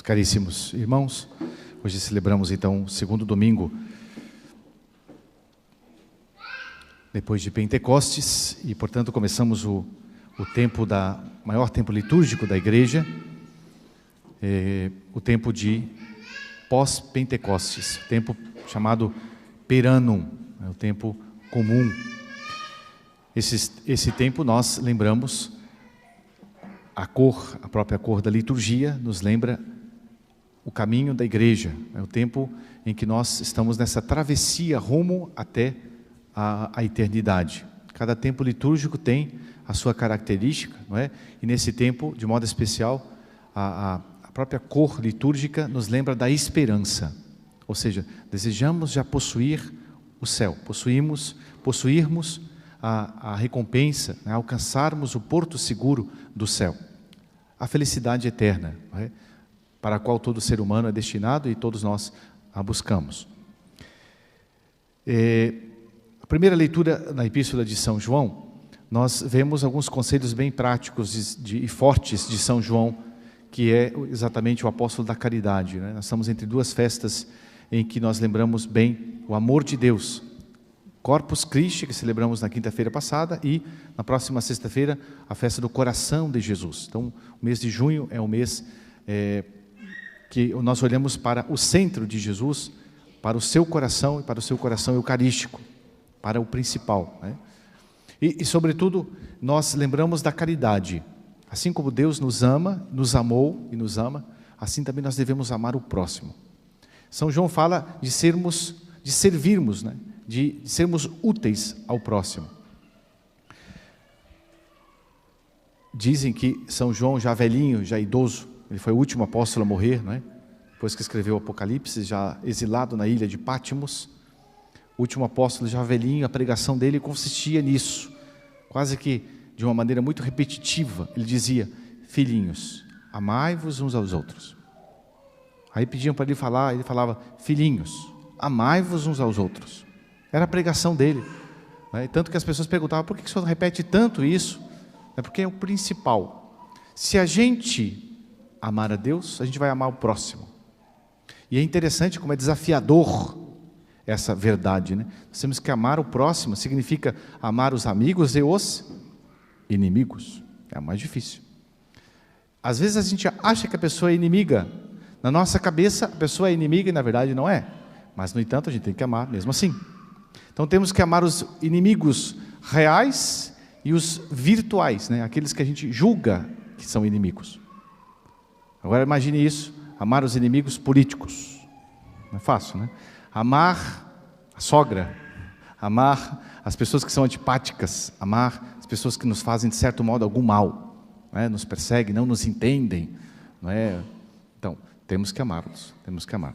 Caríssimos irmãos, hoje celebramos então o segundo domingo depois de Pentecostes e, portanto, começamos o tempo maior tempo litúrgico da igreja, o tempo de pós-Pentecostes, tempo chamado Peranum, o tempo comum. Esse tempo nós lembramos a própria cor da liturgia nos lembra o caminho da igreja, é o tempo em que nós estamos nessa travessia rumo até a eternidade. Cada tempo litúrgico tem a sua característica, não é? E nesse tempo, de modo especial, a própria cor litúrgica nos lembra da esperança, ou seja, desejamos já possuir o céu, possuirmos a recompensa, né? Alcançarmos o porto seguro do céu, a felicidade eterna, não é? Para a qual todo ser humano é destinado e todos nós a buscamos. A primeira leitura na Epístola de São João, nós vemos alguns conselhos bem práticos e fortes de São João, que é exatamente o apóstolo da caridade, né? Nós estamos entre duas festas em que nós lembramos bem o amor de Deus. Corpus Christi, que celebramos na quinta-feira passada, e na próxima sexta-feira a festa do coração de Jesus. Então, o mês de junho é o mês que nós olhamos para o centro de Jesus, para o seu coração e para o seu coração eucarístico, para o principal, né? E sobretudo, nós lembramos da caridade. Assim como Deus nos ama, nos amou e nos ama, assim também nós devemos amar o próximo. São João fala de servirmos, né? De sermos úteis ao próximo. Dizem que São João, já velhinho, já idoso, ele foi o último apóstolo a morrer, não é? Depois que escreveu o Apocalipse, já exilado na ilha de Pátimos, o último apóstolo já velhinho, a pregação dele consistia nisso, quase que de uma maneira muito repetitiva. Ele dizia: filhinhos, amai-vos uns aos outros. Aí pediam para ele falar, ele falava: filhinhos, amai-vos uns aos outros. Era a pregação dele, né? Tanto que as pessoas perguntavam: por que o senhor repete tanto isso? É porque é o principal. Se a gente amar a Deus, a gente vai amar o próximo. E é interessante como é desafiador essa verdade, né? Nós temos que amar o próximo, significa amar os amigos e os inimigos. É mais difícil. Às vezes a gente acha que a pessoa é inimiga. Na nossa cabeça, a pessoa é inimiga e na verdade não é. Mas, no entanto, a gente tem que amar mesmo assim. Então temos que amar os inimigos reais e os virtuais, né? Aqueles que a gente julga que são inimigos. Agora imagine isso, amar os inimigos políticos. Não é fácil, né? Amar a sogra, amar as pessoas que são antipáticas, amar as pessoas que nos fazem, de certo modo, algum mal, não é? Nos perseguem, não nos entendem, não é? Então, temos que amá-los, temos que amar.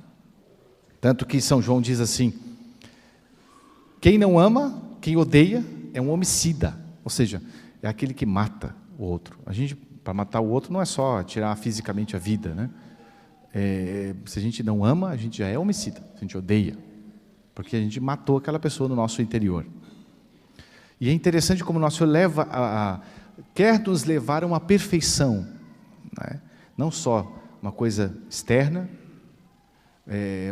Tanto que São João diz assim: quem não ama, quem odeia, é um homicida, ou seja, é aquele que mata o outro. A gente, para matar o outro, não é só tirar fisicamente a vida, né? Se a gente não ama, a gente já é homicida, a gente odeia, porque a gente matou aquela pessoa no nosso interior. E é interessante como o nosso Senhor quer nos levar a uma perfeição, né? Não só uma coisa externa,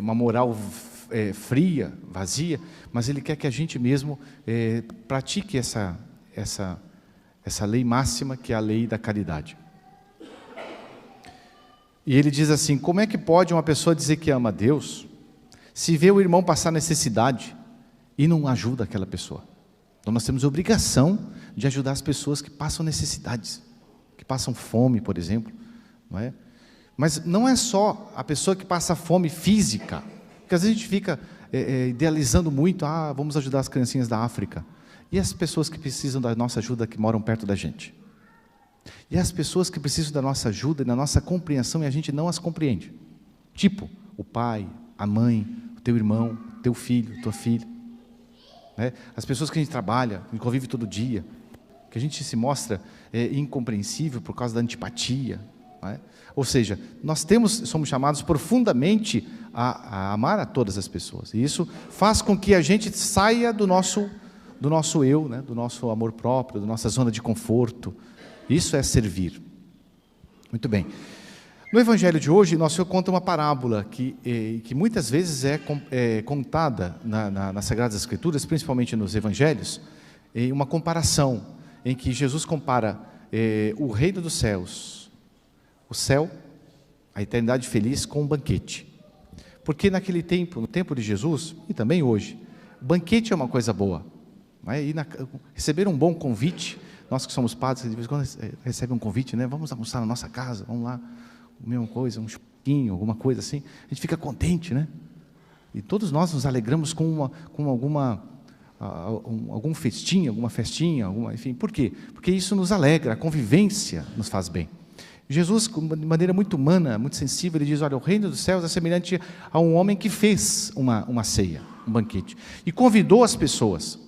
uma moral fria, vazia, mas Ele quer que a gente mesmo pratique essa lei máxima, que é a lei da caridade. E ele diz assim: como é que pode uma pessoa dizer que ama a Deus se vê o irmão passar necessidade e não ajuda aquela pessoa? Então nós temos a obrigação de ajudar as pessoas que passam necessidades, que passam fome, por exemplo, não é? Mas não é só a pessoa que passa fome física, porque às vezes a gente fica idealizando muito: vamos ajudar as criancinhas da África. E as pessoas que precisam da nossa ajuda, que moram perto da gente? E as pessoas que precisam da nossa ajuda e da nossa compreensão e a gente não as compreende? Tipo, o pai, a mãe, o teu irmão, o teu filho, tua filha, né? As pessoas que a gente trabalha, que convive todo dia, que a gente se mostra incompreensível por causa da antipatia, não é? Ou seja, nós somos chamados profundamente a amar a todas as pessoas. E isso faz com que a gente saia do nosso eu, né? Do nosso amor próprio, da nossa zona de conforto. Isso é servir. Muito bem. No Evangelho de hoje, nosso Senhor conta uma parábola que muitas vezes é contada nas Sagradas Escrituras, principalmente nos Evangelhos, em uma comparação, em que Jesus compara o reino dos céus, o céu, a eternidade feliz, com um banquete. Porque naquele tempo, no tempo de Jesus, e também hoje, banquete é uma coisa boa. Receber um bom convite, nós que somos padres, de vez em quando recebem um convite, né? Vamos almoçar na nossa casa, vamos lá, comer uma coisa, um churrasquinho, alguma coisa assim, a gente fica contente, né? E todos nós nos alegramos com algum festim, alguma festinha, enfim, por quê? Porque isso nos alegra, a convivência nos faz bem. Jesus, de maneira muito humana, muito sensível, ele diz, olha, o reino dos céus é semelhante a um homem que fez uma ceia, um banquete, e convidou as pessoas.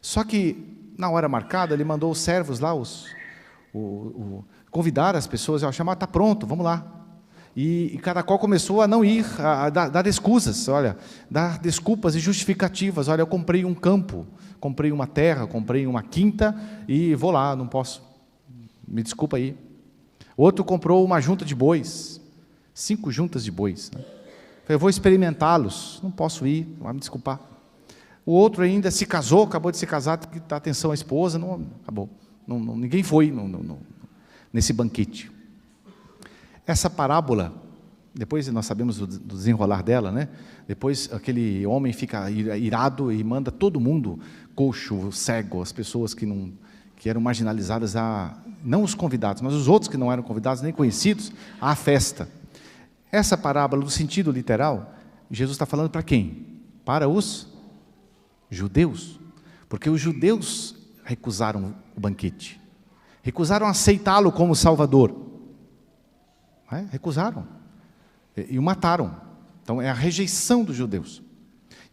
Só que, na hora marcada, ele mandou os servos lá, convidar as pessoas, chamar, está pronto, vamos lá. E cada qual começou a não ir, a dar excusas, olha, dar desculpas e justificativas. Olha, eu comprei um campo, comprei uma terra, comprei uma quinta e vou lá, não posso, me desculpa aí. Outro comprou uma junta de bois, 5 juntas de bois, né? Eu vou experimentá-los, não posso ir, vai me desculpar. O outro ainda se casou, acabou de se casar, tem que dar atenção à esposa, acabou. Ninguém foi nesse banquete. Essa parábola, depois nós sabemos do desenrolar dela, né? Depois aquele homem fica irado e manda todo mundo, coxo, cego, as pessoas que eram marginalizadas, não os convidados, mas os outros que não eram convidados, nem conhecidos, à festa. Essa parábola, no sentido literal, Jesus está falando para quem? Para os judeus, porque os judeus recusaram o banquete, recusaram aceitá-lo como Salvador, recusaram, e o mataram. Então é a rejeição dos judeus.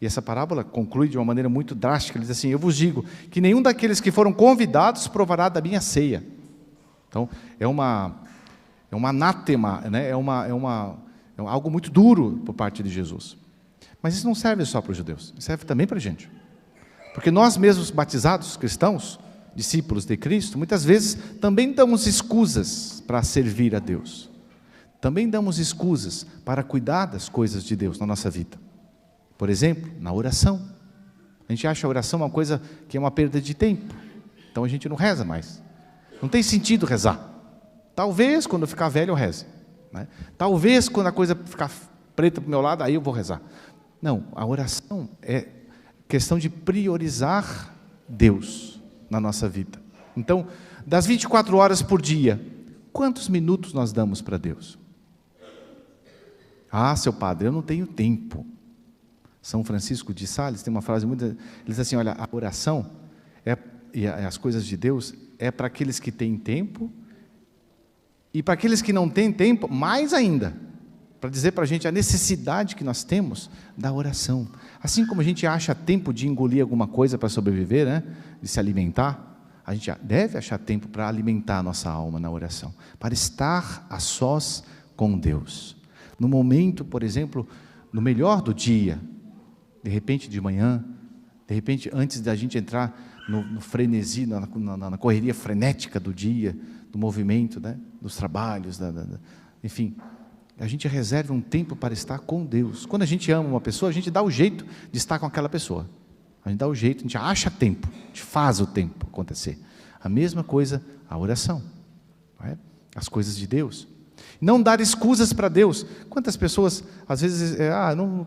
E essa parábola conclui de uma maneira muito drástica, ele diz assim, eu vos digo, que nenhum daqueles que foram convidados provará da minha ceia. Então é um anátema, né? É algo muito duro por parte de Jesus. Mas isso não serve só para os judeus, serve também para a gente. Porque nós mesmos batizados, cristãos, discípulos de Cristo, muitas vezes também damos escusas para servir a Deus. Também damos escusas para cuidar das coisas de Deus na nossa vida. Por exemplo, na oração. A gente acha a oração uma coisa que é uma perda de tempo. Então a gente não reza mais. Não tem sentido rezar. Talvez quando eu ficar velho eu reze, né? Talvez quando a coisa ficar preta para o meu lado, aí eu vou rezar. Não, a oração é questão de priorizar Deus na nossa vida. Então, das 24 horas por dia, quantos minutos nós damos para Deus? Ah, seu padre, eu não tenho tempo. São Francisco de Sales tem uma frase muito... Ele diz assim, olha, a oração e as coisas de Deus é para aqueles que têm tempo e para aqueles que não têm tempo, mais ainda, para dizer para a gente a necessidade que nós temos da oração. Assim como a gente acha tempo de engolir alguma coisa para sobreviver, né? De se alimentar, a gente deve achar tempo para alimentar a nossa alma na oração, para estar a sós com Deus. No momento, por exemplo, no melhor do dia, de repente de manhã, de repente antes da gente entrar no frenesi, na correria frenética do dia, do movimento, né? Dos trabalhos, enfim, a gente reserva um tempo para estar com Deus. Quando a gente ama uma pessoa, a gente dá o jeito de estar com aquela pessoa. A gente dá o jeito, a gente acha tempo, a gente faz o tempo acontecer. A mesma coisa, a oração, não é? As coisas de Deus. Não dar escusas para Deus. Quantas pessoas, às vezes,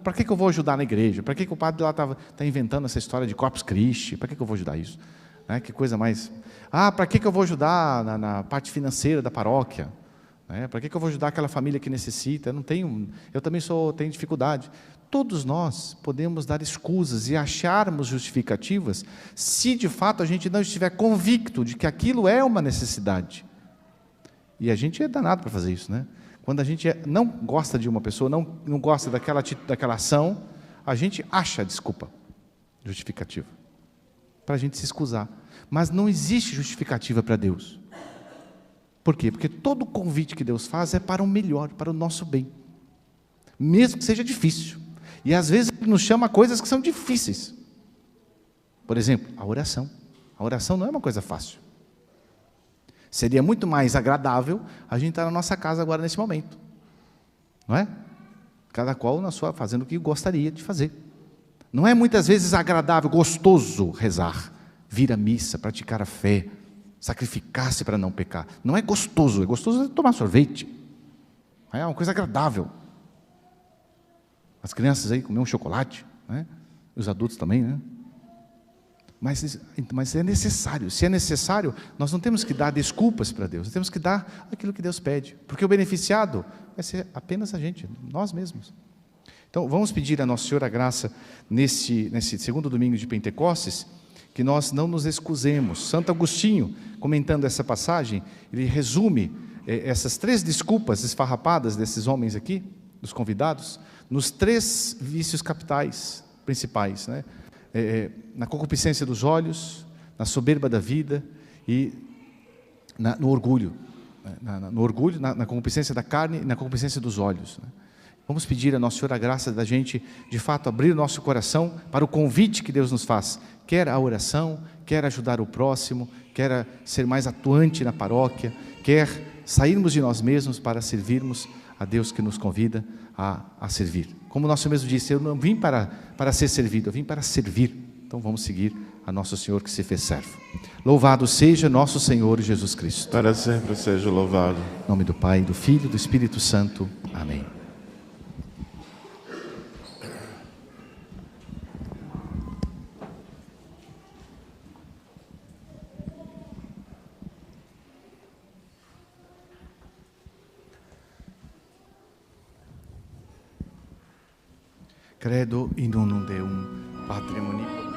para que eu vou ajudar na igreja? Para que o padre lá está inventando essa história de Corpus Christi? Para que eu vou ajudar isso? Né? Que coisa mais... para que eu vou ajudar na parte financeira da paróquia? Para que eu vou ajudar aquela família que necessita? Eu também tenho dificuldade. Todos nós podemos dar escusas e acharmos justificativas se de fato a gente não estiver convicto de que aquilo é uma necessidade. E a gente é danado para fazer isso, né? Quando a gente não gosta de uma pessoa, não gosta daquela ação, a gente acha desculpa justificativa para a gente se excusar. Mas não existe justificativa para Deus. Por quê? Porque todo convite que Deus faz é para o melhor, para o nosso bem. Mesmo que seja difícil. E às vezes Ele nos chama a coisas que são difíceis. Por exemplo, a oração. A oração não é uma coisa fácil. Seria muito mais agradável a gente estar na nossa casa agora nesse momento. Não é? Cada qual na sua, fazendo o que gostaria de fazer. Não é muitas vezes agradável, gostoso rezar, vir à missa, praticar a fé, sacrificar-se para não pecar. Não é gostoso tomar sorvete. É uma coisa agradável. As crianças aí comer um chocolate, né? Os adultos também, né? Mas é necessário. Se é necessário, nós não temos que dar desculpas para Deus. Nós temos que dar aquilo que Deus pede. Porque o beneficiado vai ser apenas a gente, nós mesmos. Então, vamos pedir a Nossa Senhora a graça, nesse segundo domingo de Pentecostes, que nós não nos excusemos. Santo Agostinho, comentando essa passagem, ele resume essas 3 desculpas esfarrapadas desses homens aqui, dos convidados, nos 3 vícios capitais, principais, né? Na concupiscência dos olhos, na soberba da vida e no orgulho. No orgulho, na concupiscência da carne e na concupiscência dos olhos. Vamos pedir a Nossa Senhora a graça da gente, de fato, abrir o nosso coração para o convite que Deus nos faz. Quer a oração, quer ajudar o próximo, quer ser mais atuante na paróquia, quer sairmos de nós mesmos para servirmos a Deus que nos convida a servir. Como o nosso mesmo disse, eu não vim para ser servido, eu vim para servir. Então vamos seguir a Nosso Senhor que se fez servo. Louvado seja nosso Senhor Jesus Cristo. Para sempre seja louvado. Em nome do Pai, do Filho e do Espírito Santo. Amém. Credo in unum Deum, Patrem Unico.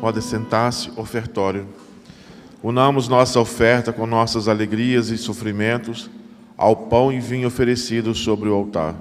Pode sentar-se, ofertório. Unamos nossa oferta com nossas alegrias e sofrimentos ao pão e vinho oferecidos sobre o altar.